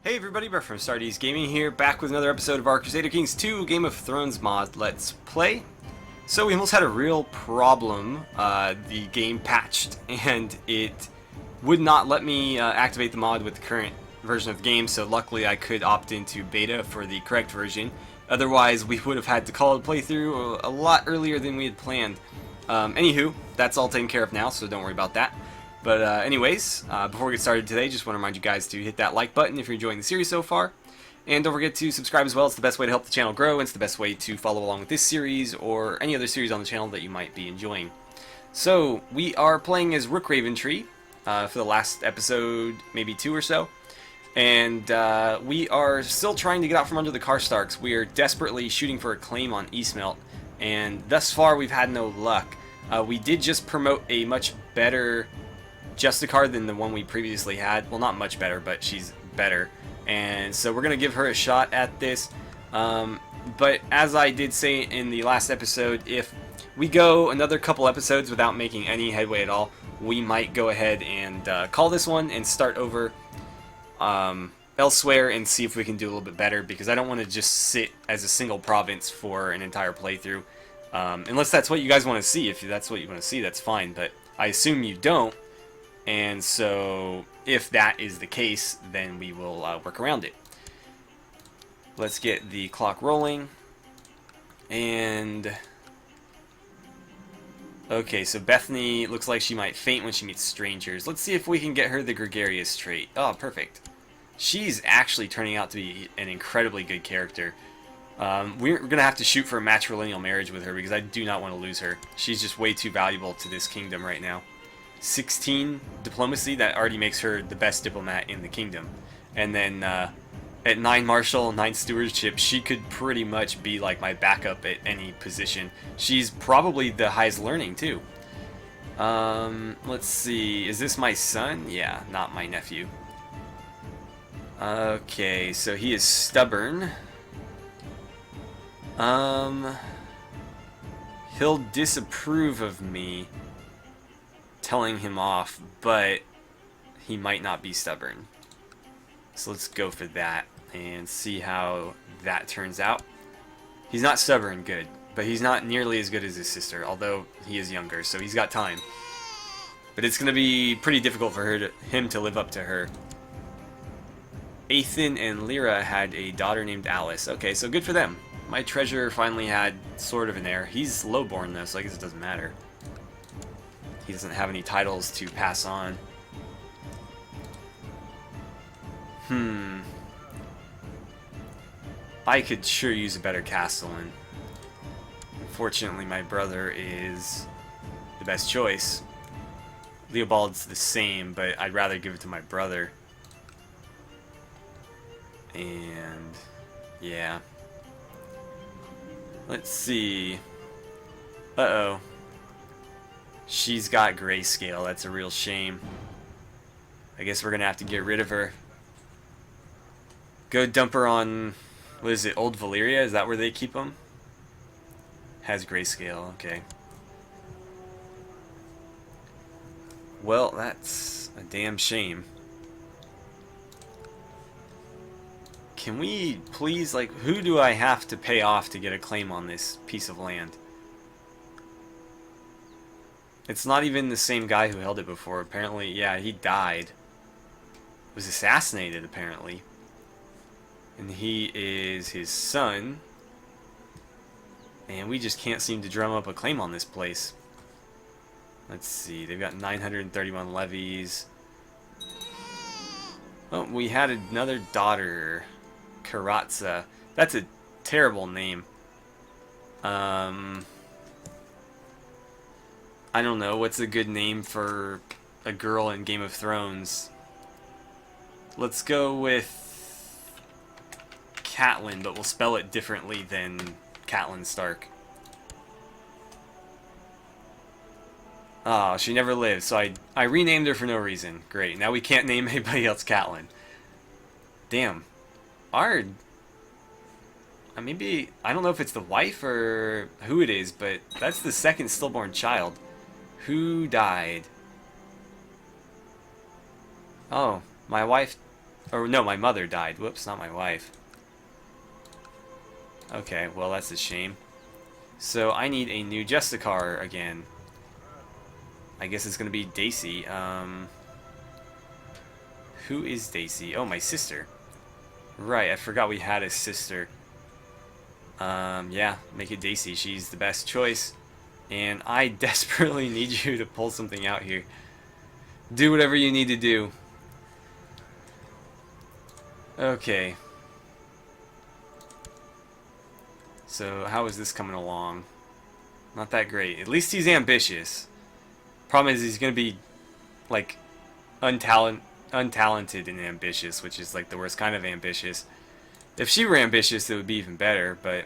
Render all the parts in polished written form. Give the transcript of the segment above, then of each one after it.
Hey everybody, Brett from AstartesGaming here, back with another episode of our Crusader Kings 2 Game of Thrones mod Let's Play. So we almost had a real problem. The game patched and it would not let me activate the mod with the current version of the game, so luckily I could opt into beta for the correct version. Otherwise we would have had to call a playthrough a lot earlier than we had planned. Anywho, that's all taken care of now, so don't worry about that. But anyways, before we get started today, just want to remind you guys to hit that like button if you're enjoying the series so far. And don't forget to subscribe as well. It's the best way to help the channel grow, and it's the best way to follow along with this series or any other series on the channel that you might be enjoying. So, we are playing as Rook Raventree for the last episode, maybe 2 or so. And we are still trying to get out from under the Karstarks. We are desperately shooting for a claim on Eastmelt, and thus far we've had no luck. We did just promote a much better Justicar than the one we previously had. Well, not much better, but she's better. And so we're going to give her a shot at this. But as I did say in the last episode, if we go another couple episodes without making any headway at all, we might go ahead and call this one and start over elsewhere and see if we can do a little bit better, because I don't want to just sit as a single province for an entire playthrough. Unless that's what you guys want to see. If that's what you want to see, that's fine. But I assume you don't. And so, if that is the case, then we will work around it. Let's get the clock rolling. And okay, so Bethany looks like she might faint when she meets strangers. Let's see if we can get her the gregarious trait. Oh, perfect. She's actually turning out to be an incredibly good character. We're going to have to shoot for a matrilineal marriage with her, because I do not want to lose her. She's just way too valuable to this kingdom right now. 16 diplomacy, that already makes her the best diplomat in the kingdom. And then at 9 martial, 9 stewardship, she could pretty much be like my backup at any position. She's probably the highest learning too. Let's see, is this my son? Yeah, not my nephew. Okay, so he is stubborn. He'll disapprove of me telling him off, but he might not be stubborn. So let's go for that and see how that turns out. He's not stubborn, good, but he's not nearly as good as his sister, although he is younger, so he's got time. But it's going to be pretty difficult for him to live up to her. Athan and Lyra had a daughter named Alice. Okay, so good for them. My treasurer finally had sort of an heir. He's lowborn though, so I guess it doesn't matter. He doesn't have any titles to pass on. I could sure use a better castellan. Unfortunately, my brother is the best choice. Leobald's the same, but I'd rather give it to my brother. And yeah. Let's see. Uh-oh. She's got grayscale. That's a real shame. I guess we're going to have to get rid of her. Go dump her on, what is it, Old Valyria? Is that where they keep them? Has grayscale, okay. Well, that's a damn shame. Can we please, like, who do I have to pay off to get a claim on this piece of land? It's not even the same guy who held it before. Apparently, yeah, he died. Was assassinated, apparently. And he is his son. And we just can't seem to drum up a claim on this place. Let's see, they've got 931 levies. Oh, we had another daughter, Karatza. That's a terrible name. I don't know, what's a good name for a girl in Game of Thrones? Let's go with Catelyn, but we'll spell it differently than Catelyn Stark. Oh, she never lived, so I renamed her for no reason. Great, now we can't name anybody else Catelyn. Damn. Maybe, I don't know if it's the wife or who it is, but that's the second stillborn child. Who died? Oh, my wife Or no, my mother died. Whoops, not my wife. Okay, well that's a shame. So I need a new Justicar again. I guess it's gonna be Dacey. Who is Dacey? Oh, my sister. Right, I forgot we had a sister. Yeah, make it Dacey. She's the best choice. And I desperately need you to pull something out here. Do whatever you need to do. Okay. So, how is this coming along? Not that great. At least he's ambitious. Problem is, he's gonna be, like, untalented and ambitious, which is, like, the worst kind of ambitious. If she were ambitious, it would be even better, but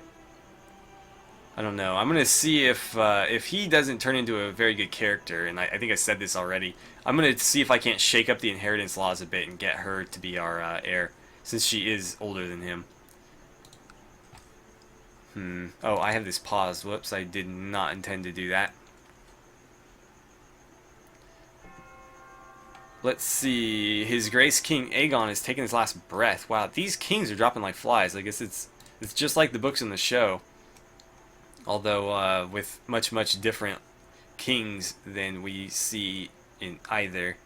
I don't know. I'm gonna see if he doesn't turn into a very good character, and I think I said this already. I'm gonna see if I can't shake up the inheritance laws a bit and get her to be our heir, since she is older than him. Oh, I have this pause. Whoops, I did not intend to do that. Let's see. His Grace King Aegon is taking his last breath. Wow, these kings are dropping like flies. I guess it's just like the books in the show. Although with much different kings than we see in either.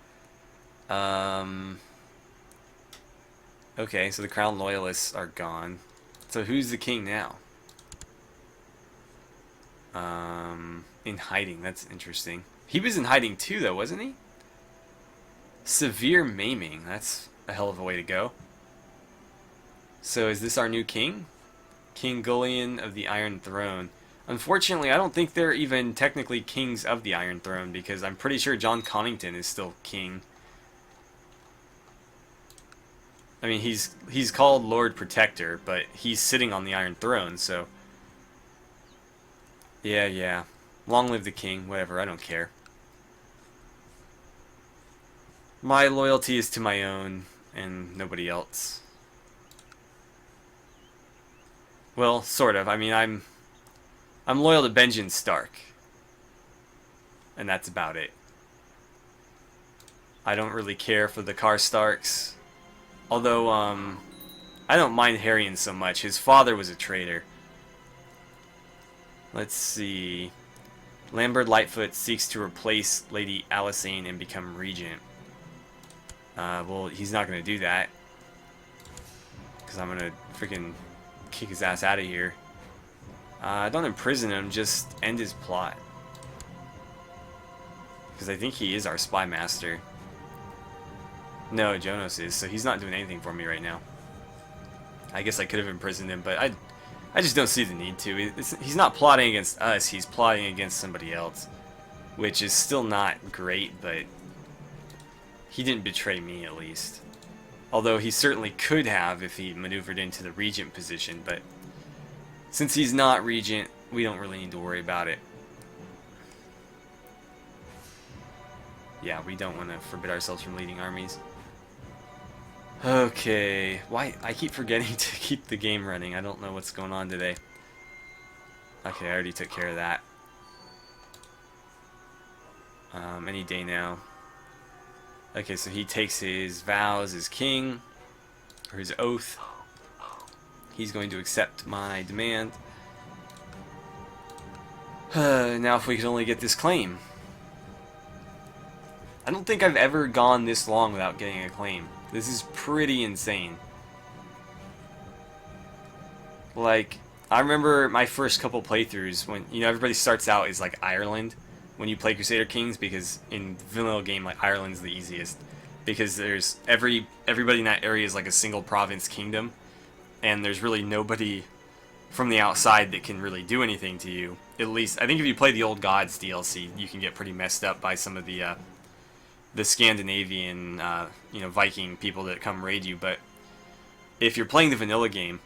Okay, so the Crown Loyalists are gone. So who's the king now? In hiding. That's interesting. He was in hiding too, though, wasn't he? Severe maiming. That's a hell of a way to go. So is this our new king? King Gullion of the Iron Throne. Unfortunately, I don't think they're even technically kings of the Iron Throne, because I'm pretty sure John Connington is still king. I mean, he's called Lord Protector, but he's sitting on the Iron Throne, so... Yeah. Long live the king, whatever, I don't care. My loyalty is to my own, and nobody else. Well, sort of. I mean, I'm loyal to Benjen Stark. And that's about it. I don't really care for the Karstarks. Although, I don't mind Harrion so much. His father was a traitor. Let's see. Lambert Lightfoot seeks to replace Lady Alysanne and become regent. Well, he's not going to do that. Because I'm going to freaking kick his ass out of here. Don't imprison him, just end his plot. Because I think he is our spy master. No, Jonas is, so he's not doing anything for me right now. I guess I could have imprisoned him, but I just don't see the need to. He's not plotting against us, he's plotting against somebody else. Which is still not great, but he didn't betray me, at least. Although he certainly could have if he maneuvered into the regent position, but since he's not regent, we don't really need to worry about it. Yeah, we don't want to forbid ourselves from leading armies. Okay, why? I keep forgetting to keep the game running. I don't know what's going on today. Okay, I already took care of that. Any day now. Okay, so he takes his vows as king, or his oath. He's going to accept my demand. Now if we could only get this claim. I don't think I've ever gone this long without getting a claim. This is pretty insane. Like, I remember my first couple playthroughs when, you know, everybody starts out as like Ireland when you play Crusader Kings, because in vanilla game, like, Ireland's the easiest. Because there's everybody in that area is like a single province kingdom, and there's really nobody from the outside that can really do anything to you. At least, I think if you play the Old Gods DLC, you can get pretty messed up by some of the Scandinavian, you know, Viking people that come raid you. But if you're playing the vanilla game,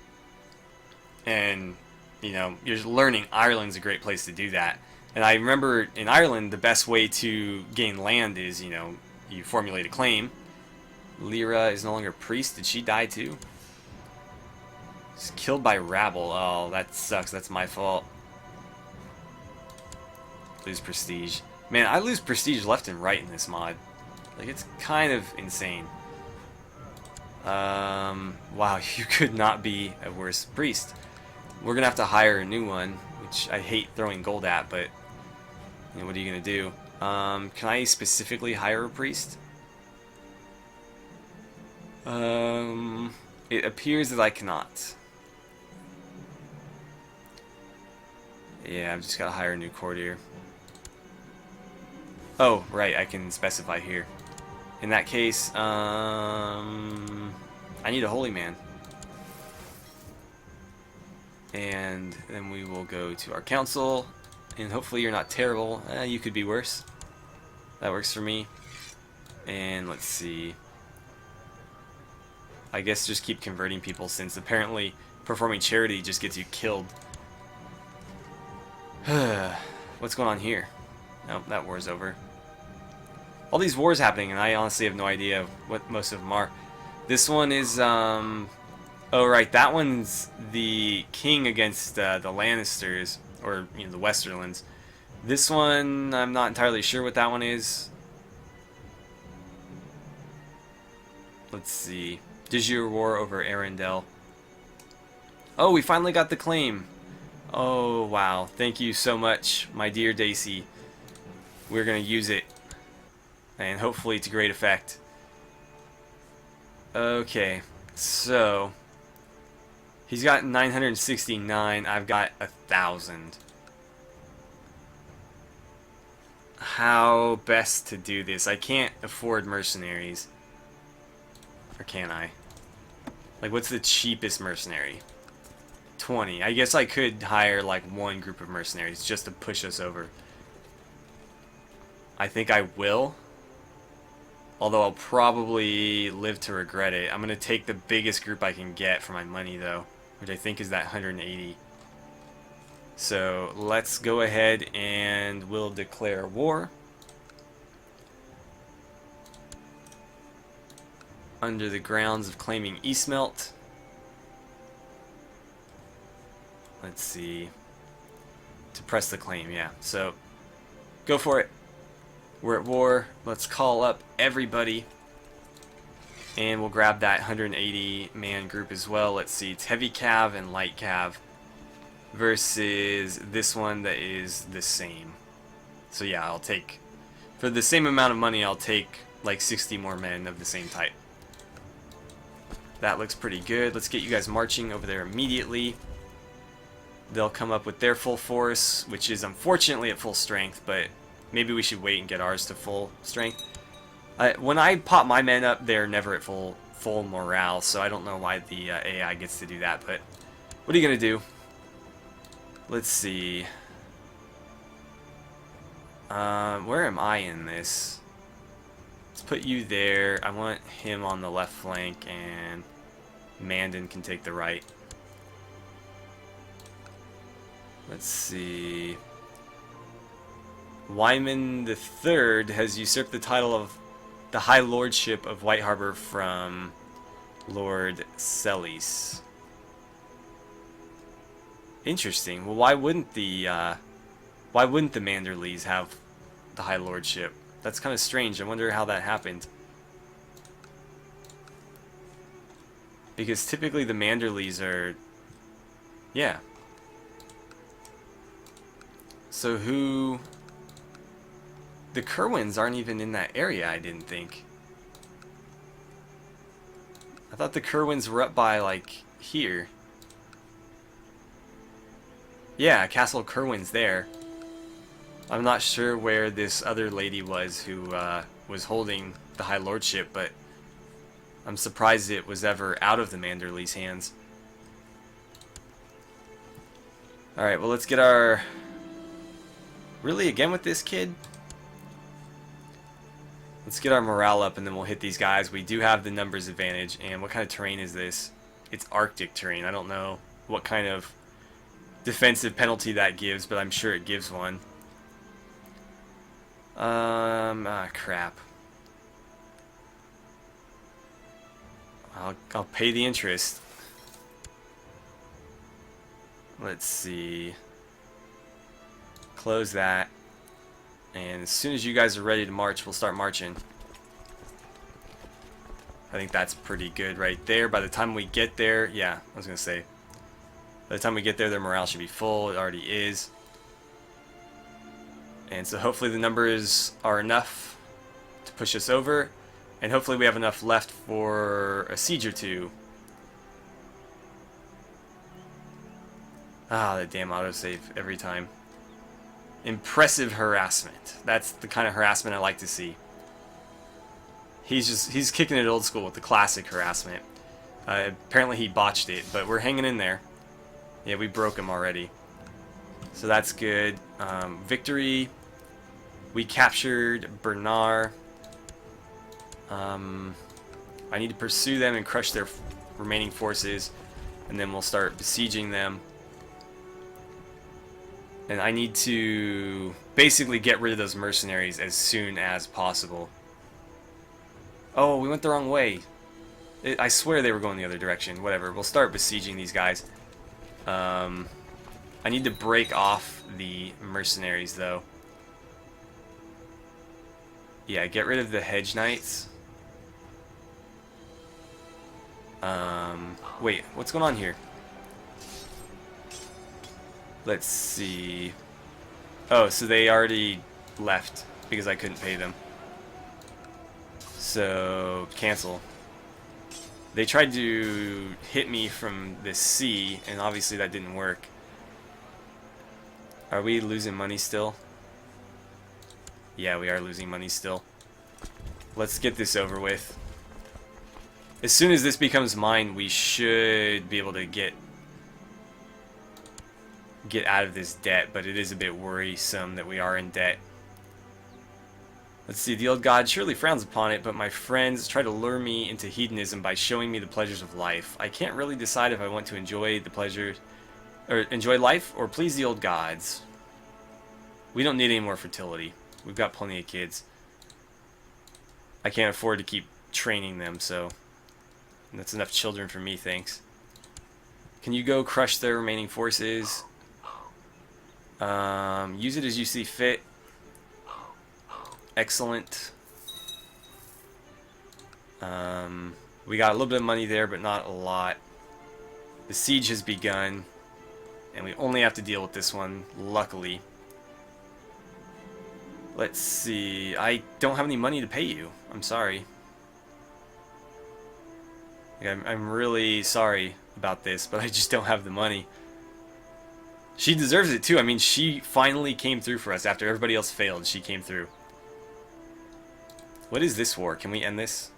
and, you know, you're learning, Ireland's a great place to do that. And I remember in Ireland, the best way to gain land is, you know, you formulate a claim. Lyra is no longer priest. Did she die too? She's killed by rabble. Oh, that sucks. That's my fault. Lose prestige. Man, I lose prestige left and right in this mod. Like, it's kind of insane. Wow, you could not be a worse priest. We're gonna have to hire a new one, which I hate throwing gold at, but you know, what are you gonna do? Can I specifically hire a priest? It appears that I cannot. Yeah, I've just gotta hire a new courtier. Oh, right, I can specify here. In that case, I need a holy man. And then we will go to our council, and hopefully you're not terrible. You could be worse. That works for me. And let's see. I guess just keep converting people, since apparently performing charity just gets you killed. What's going on here? Nope, that war's over. All these wars happening, and I honestly have no idea what most of them are. This one is, oh right, that one's the king against the Lannisters, or you know, the Westerlands. This one, I'm not entirely sure what that one is. Let's see. De jure war over Arendelle. Oh, we finally got the claim. Oh, wow. Thank you so much, my dear Dacey. We're going to use it. And hopefully to great effect. Okay. So, he's got 969. I've got 1,000. How best to do this? I can't afford mercenaries. Or can I? Like, what's the cheapest mercenary? 20. I guess I could hire like one group of mercenaries just to push us over. I think I will. Although I'll probably live to regret it. I'm going to take the biggest group I can get for my money though, which I think is that 180. So let's go ahead and we'll declare war. Under the grounds of claiming Eastmelt. Let's see. To press the claim, yeah. So, go for it. We're at war. Let's call up everybody. And we'll grab that 180 man group as well. Let's see. It's heavy cav and light cav. Versus this one that is the same. So yeah, I'll take... For the same amount of money, I'll take like 60 more men of the same type. That looks pretty good. Let's get you guys marching over there immediately. They'll come up with their full force, which is unfortunately at full strength, but maybe we should wait and get ours to full strength. When I pop my men up, they're never at full morale, so I don't know why the AI gets to do that, but what are you going to do? Let's see. Where am I in this? Let's put you there. I want him on the left flank, and Mandan can take the right. Let's see. Wyman III has usurped the title of the High Lordship of White Harbor from Lord Celis. Interesting. Well, why wouldn't the Manderleys have the High Lordship? That's kind of strange. I wonder how that happened. Because typically the Manderleys are... Yeah. So who... The Kerwins aren't even in that area, I didn't think. I thought the Kerwins were up by, like, here. Yeah, Castle Kerwin's there. I'm not sure where this other lady was who was holding the High Lordship, but I'm surprised it was ever out of the Manderley's hands. Alright, well let's get our... Really, again with this kid? Let's get our morale up and then we'll hit these guys. We do have the numbers advantage. And what kind of terrain is this? It's Arctic terrain. I don't know what kind of defensive penalty that gives, but I'm sure it gives one. Crap. I'll pay the interest. Let's see. Close that. And as soon as you guys are ready to march, we'll start marching. I think that's pretty good right there. By the time we get there, yeah, I was going to say, by the time we get there, their morale should be full. It already is. And so hopefully the numbers are enough to push us over. And hopefully we have enough left for a siege or two. Ah, that damn autosave every time. Impressive harassment. That's the kind of harassment I like to see. He's kicking it old school with the classic harassment. Apparently he botched it, but we're hanging in there. Yeah, we broke him already. So that's good. Victory. We captured Bernard. I need to pursue them and crush their remaining forces, and then we'll start besieging them. And I need to basically get rid of those mercenaries as soon as possible. Oh, we went the wrong way. I swear they were going the other direction. Whatever, we'll start besieging these guys. I need to break off the mercenaries, though. Yeah, get rid of the hedge knights. Wait, what's going on here? Let's see. Oh, so they already left because I couldn't pay them. So, cancel. They tried to hit me from the sea, and obviously that didn't work. Are we losing money still? Yeah, we are losing money still. Let's get this over with. As soon as this becomes mine, we should be able to get out of this debt, but it is a bit worrisome that we are in debt. Let's see, the old god surely frowns upon it, but my friends try to lure me into hedonism by showing me the pleasures of life. I can't really decide if I want to enjoy the pleasures, or enjoy life, or please the old gods. We don't need any more fertility. We've got plenty of kids. I can't afford to keep training them, so that's enough children for me, thanks. Can you go crush their remaining forces? Use it as you see fit. Excellent. We got a little bit of money there, but not a lot. The siege has begun, and we only have to deal with this one, luckily. Let's see. I don't have any money to pay you. I'm sorry. I'm really sorry about this, but I just don't have the money. She deserves it too. I mean, she finally came through for us after everybody else failed. She came through. What is this war? Can we end this?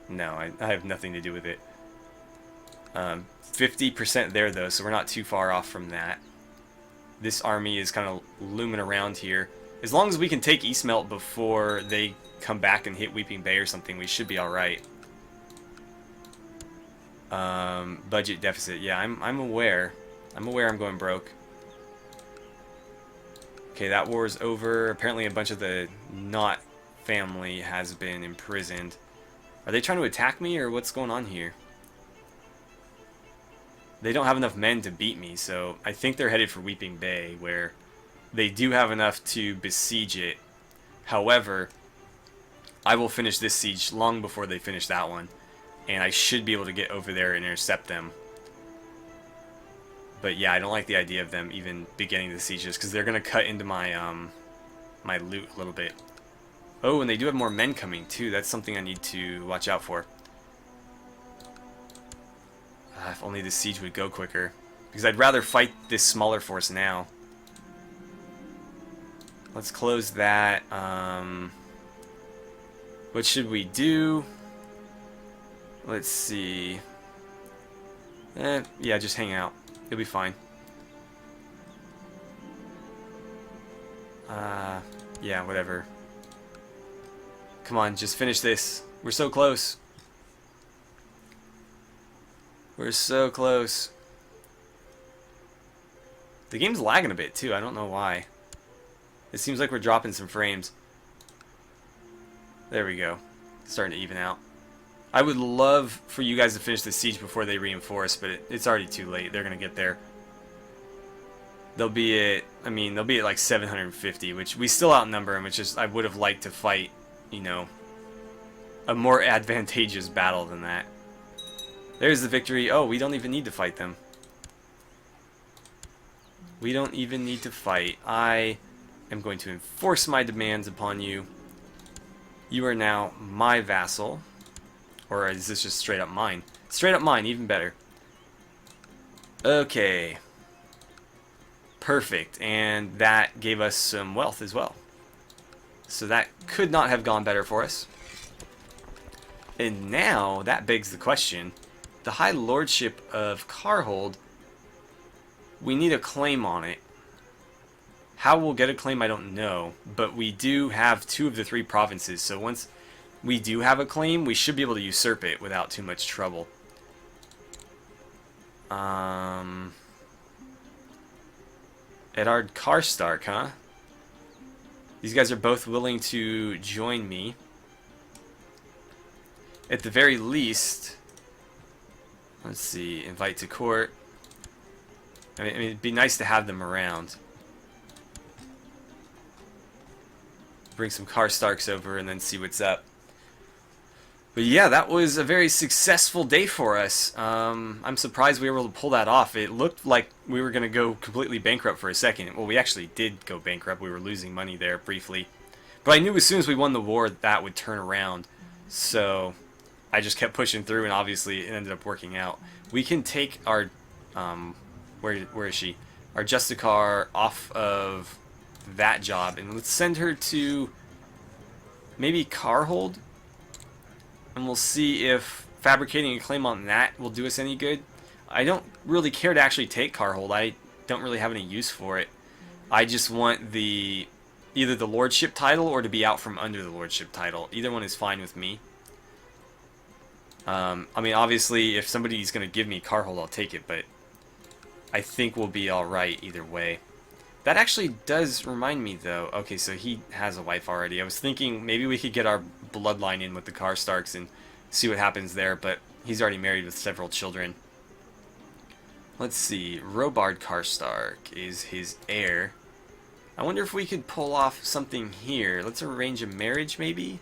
No, I have nothing to do with it. 50% there though, so we're not too far off from that. This army is kind of looming around here. As long as we can take Eastmelt before they come back and hit Weeping Bay or something, we should be alright. Budget deficit. Yeah, I'm aware. I'm aware I'm going broke. Okay, that war is over. Apparently a bunch of the Knot family has been imprisoned. Are they trying to attack me, or what's going on here? They don't have enough men to beat me, so I think they're headed for Weeping Bay, where they do have enough to besiege it. However, I will finish this siege long before they finish that one, and I should be able to get over there and intercept them. But yeah, I don't like the idea of them even beginning the sieges, because they're going to cut into my my loot a little bit. Oh, and they do have more men coming too. That's something I need to watch out for. If only the siege would go quicker, because I'd rather fight this smaller force now. Let's close that. What should we do? Let's see. Yeah, just hang out. It'll be fine. Yeah, whatever. Come on, just finish this. We're so close. We're so close. The game's lagging a bit too. I don't know why. It seems like we're dropping some frames. There we go. Starting to even out. I would love for you guys to finish the siege before they reinforce, but it's already too late. They're gonna get there. They'll be at, I mean, they'll be at like 750, which we still outnumber them. It's just I would have liked to fight, you know, a more advantageous battle than that. There's the victory. Oh, we don't even need to fight them. We don't even need to fight. I am going to enforce my demands upon you. You are now my vassal. Or is this just straight up mine? Straight up mine, even better. Okay. Perfect. And that gave us some wealth as well. So that could not have gone better for us. And now, that begs the question. The High Lordship of Carhold, we need a claim on it. How we'll get a claim, I don't know. But we do have 2 of the 3 provinces, so once we do have a claim, we should be able to usurp it without too much trouble. Eddard Karstark, huh? These guys are both willing to join me. At the very least, let's see, invite to court. I mean, it'd be nice to have them around. Bring some Karstarks over and then see what's up. But yeah, that was a very successful day for us. I'm surprised we were able to pull that off. It looked like we were going to go completely bankrupt for a second. Well, we actually did go bankrupt. We were losing money there briefly. But I knew as soon as we won the war that would turn around. So I just kept pushing through, and obviously it ended up working out. We can take our, where is she? Our Justicar off of that job, and let's send her to maybe Carhold, and we'll see if fabricating a claim on that will do us any good. I don't really care to actually take Carhold. I don't really have any use for it. I just want either the lordship title or to be out from under the lordship title. Either one is fine with me. I mean, obviously, if somebody's going to give me Carhold, I'll take it, but I think we'll be alright either way. That actually does remind me, though. Okay, so he has a wife already. I was thinking maybe we could get our bloodline in with the Karstarks and see what happens there, but he's already married with several children. Let's see. Roberd Karstark is his heir. I wonder if we could pull off something here. Let's arrange a marriage, maybe?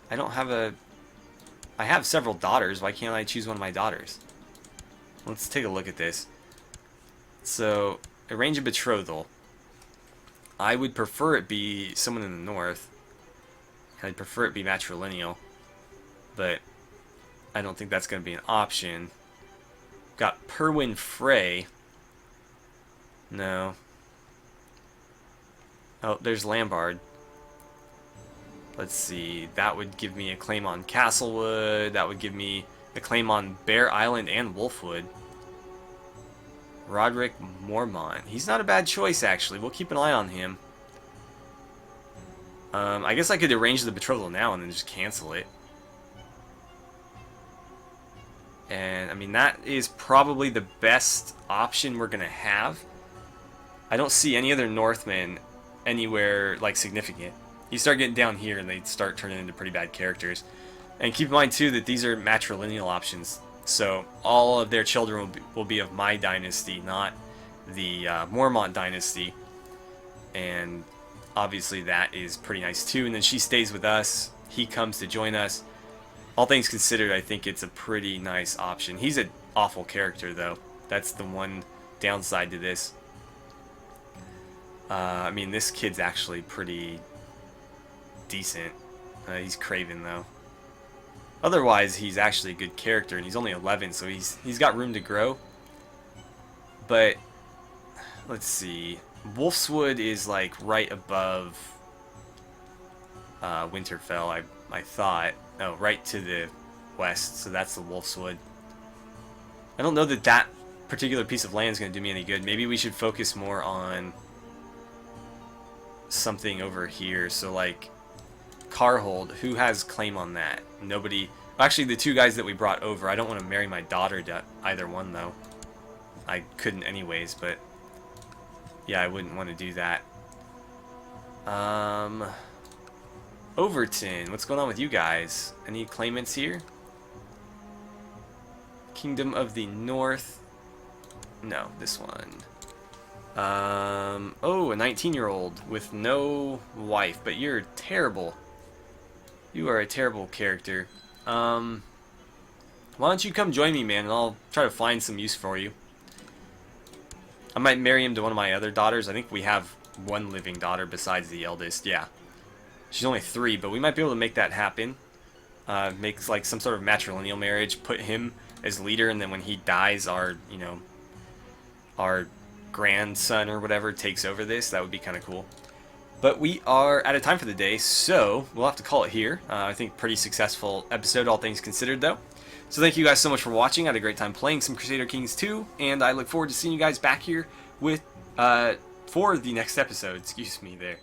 I don't have a... I have several daughters. Why can't I choose one of my daughters? Let's take a look at this. So, arrange a betrothal. I would prefer it be someone in the north. I'd prefer it be matrilineal. But I don't think that's going to be an option. Got Perwyn Frey. No. Oh, there's Lambard. Let's see. That would give me a claim on Castlewood. That would give me a claim on Bear Island and Wolfwood. Roderick Mormont. He's not a bad choice, actually. We'll keep an eye on him. I guess I could arrange the betrothal now and then just cancel it. And, I mean, that is probably the best option we're going to have. I don't see any other Northmen anywhere, like, significant. You start getting down here and they start turning into pretty bad characters. And keep in mind, too, that these are matrilineal options. So all of their children will be of my dynasty, not the Mormont dynasty. And obviously that is pretty nice too. And then she stays with us. He comes to join us. All things considered, I think it's a pretty nice option. He's an awful character, though. That's the one downside to this. I mean, this kid's actually pretty decent. He's Craven, though. Otherwise, he's actually a good character, and he's only 11, so he's got room to grow. But, let's see. Wolfswood is, like, right above Winterfell, I thought. Oh, right to the west, so that's the Wolfswood. I don't know that that particular piece of land is going to do me any good. Maybe we should focus more on something over here. So, like, Carhold, who has claim on that? Nobody. Actually, the 2 guys that we brought over, I don't want to marry my daughter to either one, though. I couldn't anyways, but yeah, I wouldn't want to do that. Overton, what's going on with you guys? Any claimants here? Kingdom of the North. No, this one. Oh, a 19-year-old with no wife, but you're terrible. You are a terrible character. Why don't you come join me, man, and I'll try to find some use for you. I might marry him to one of my other daughters. I think we have one living daughter besides the eldest. Yeah. She's only 3, but we might be able to make that happen. Make like some sort of matrilineal marriage, put him as leader, and then when he dies, our grandson or whatever takes over this. That would be kind of cool. But we are out of time for the day, so we'll have to call it here. I think pretty successful episode, all things considered, though. So thank you guys so much for watching. I had a great time playing some Crusader Kings 2, and I look forward to seeing you guys back here with for the next episode. Excuse me there.